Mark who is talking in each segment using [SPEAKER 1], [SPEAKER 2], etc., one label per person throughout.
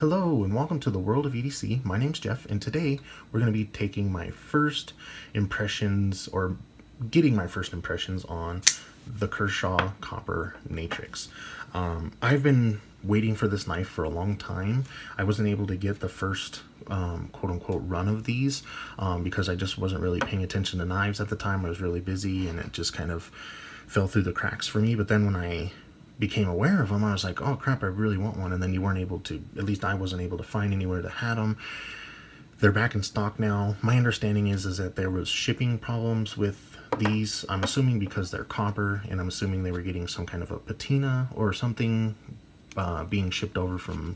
[SPEAKER 1] Hello and welcome to the world of EDC. My name's Jeff, and today we're going to be taking my first impressions, or getting my first impressions on the Kershaw Copper Natrix. I've been waiting for this knife for a long time. I wasn't able to get the first quote-unquote run of these because I just wasn't really paying attention to knives at the time. I was really busy and it just kind of fell through the cracks for me. But then when I became aware of them, I was like, oh crap, I really want one. And then you weren't able to, at least I wasn't able to find anywhere that had them. They're back in stock now. My understanding is that there was shipping problems with these. I'm assuming because they're copper, and I'm assuming they were getting some kind of a patina or something being shipped over from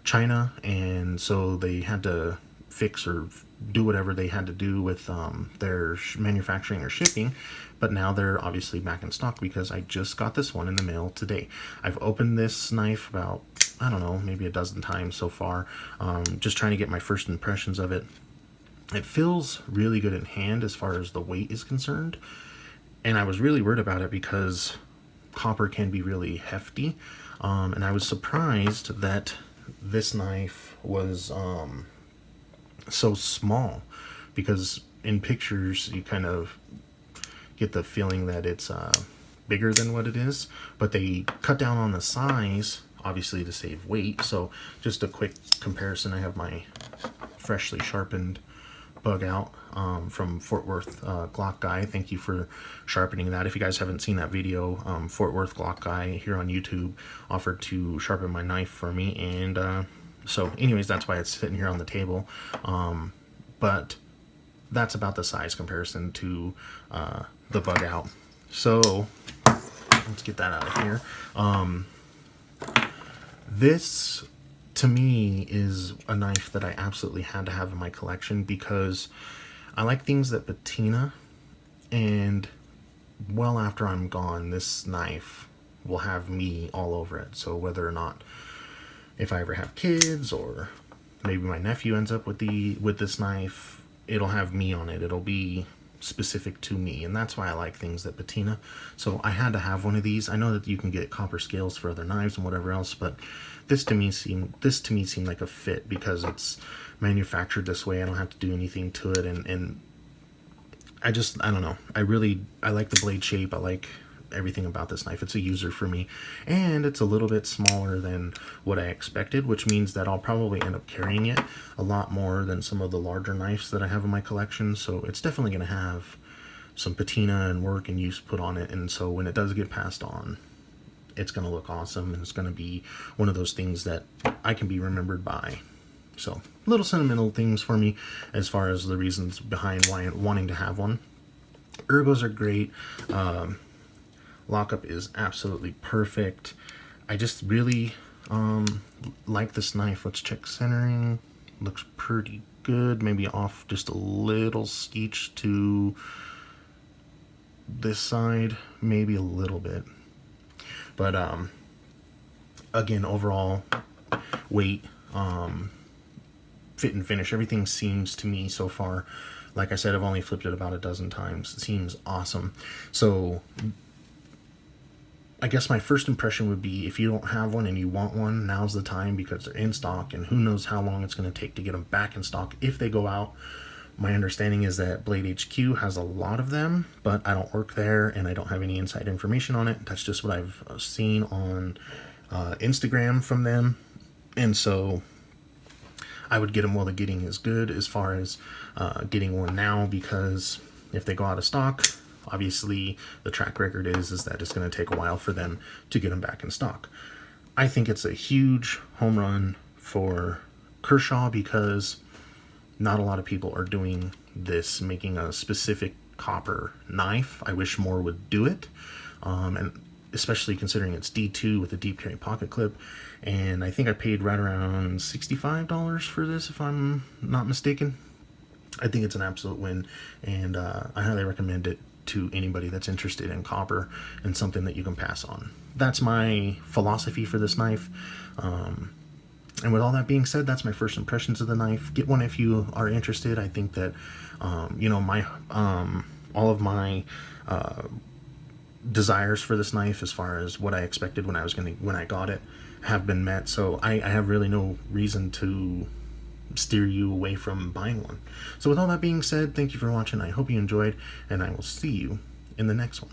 [SPEAKER 1] China, and so they had to fix or do whatever they had to do with their manufacturing or shipping. But now they're obviously back in stock because I just got this one in the mail today. I've opened this knife about, I don't know, maybe a dozen times so far, just trying to get my first impressions of it. It feels really good in hand as far as the weight is concerned, and I was really worried about it because copper can be really hefty, and I was surprised that this knife was so small, because in pictures you kind of get the feeling that it's bigger than what it is, but they cut down on the size obviously to save weight. So just a quick comparison, I have my freshly sharpened bug out from Fort Worth Glock Guy. Thank you for sharpening that. If you guys haven't seen that video, Fort Worth Glock Guy here on YouTube offered to sharpen my knife for me, and so anyways, that's why it's sitting here on the table. But that's about the size comparison to the bug out. So let's get that out of here. This to me is a knife that I absolutely had to have in my collection because I like things that patina, and well after I'm gone, this knife will have me all over it. So whether or not, if I ever have kids, or maybe my nephew ends up with this knife, it'll have me on it. It'll be specific to me, and that's why I like things that patina. So I had to have one of these. I know that you can get copper scales for other knives and whatever else, but this to me seemed like a fit because it's manufactured this way. I don't have to do anything to it, and I don't know. I like the blade shape. I like everything about this knife. It's a user for me, and it's a little bit smaller than what I expected, which means that I'll probably end up carrying it a lot more than some of the larger knives that I have in my collection. So it's definitely going to have some patina and work and use put on it, and so when it does get passed on, it's going to look awesome, and it's going to be one of those things that I can be remembered by. So little sentimental things for me as far as the reasons behind why wanting to have one. Ergos are great. Lockup is absolutely perfect. I just really like this knife. Let's check centering. Looks pretty good. Maybe off just a little skeech to this side, maybe a little bit. But again, overall weight, fit and finish, everything seems to me so far, like I said, I've only flipped it about a dozen times. It seems awesome. So I guess my first impression would be, if you don't have one and you want one, now's the time, because they're in stock, and who knows how long it's going to take to get them back in stock if they go out. My understanding is that Blade HQ has a lot of them, but I don't work there and I don't have any inside information on it. That's just what I've seen on Instagram from them, and so I would get them while the getting is good as far as getting one now, because if they go out of stock, obviously the track record is that it's going to take a while for them to get them back in stock. I think it's a huge home run for Kershaw because not a lot of people are doing this, making a specific copper knife. I wish more would do it, and especially considering it's D2 with a deep carry pocket clip. And I think I paid right around $65 for this, if I'm not mistaken. I think it's an absolute win, and I highly recommend it to anybody that's interested in copper and something that you can pass on. That's my philosophy for this knife. And with all that being said, that's my first impressions of the knife. Get one if you are interested. I think that my all of my desires for this knife, as far as what I expected when I got it, have been met, so I have really no reason to steer you away from buying one. So with all that being said, thank you for watching. I hope you enjoyed, and I will see you in the next one.